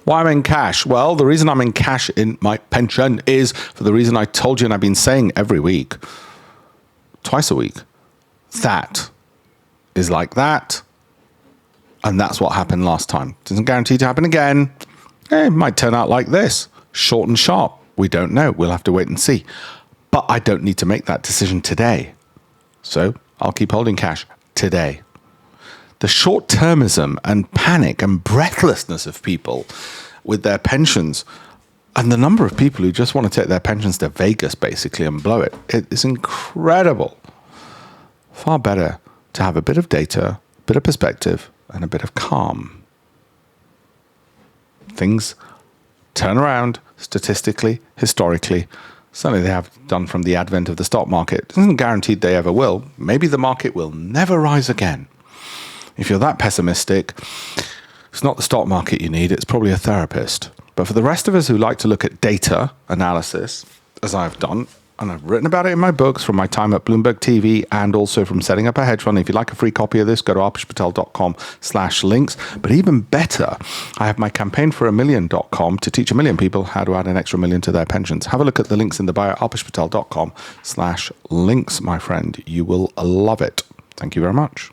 Why I'm in cash? Well, the reason I'm in cash in my pension is for the reason I told you, and I've been saying every week, twice a week, that is like that. And that's what happened last time. Doesn't guarantee to happen again. It might turn out like this, short and sharp. We don't know. We'll have to wait and see. But I don't need to make that decision today. So I'll keep holding cash today. The short-termism and panic and breathlessness of people with their pensions, and the number of people who just want to take their pensions to Vegas basically and blow it, it is incredible. Far better to have a bit of data, a bit of perspective, and a bit of calm. Things turn around statistically, historically. Certainly they have done from the advent of the stock market. It isn't guaranteed they ever will. Maybe the market will never rise again. If you're that pessimistic, it's not the stock market you need, it's probably a therapist. But for the rest of us who like to look at data analysis, as I've done, and I've written about it in my books from my time at Bloomberg TV and also from setting up a hedge fund. If you'd like a free copy of this, go to alpeshpatel.com/links. But even better, I have my campaign for $1million.com to teach 1 million people how to add an extra million to their pensions. Have a look at the links in the bio, alpeshpatel.com/links, my friend. You will love it. Thank you very much.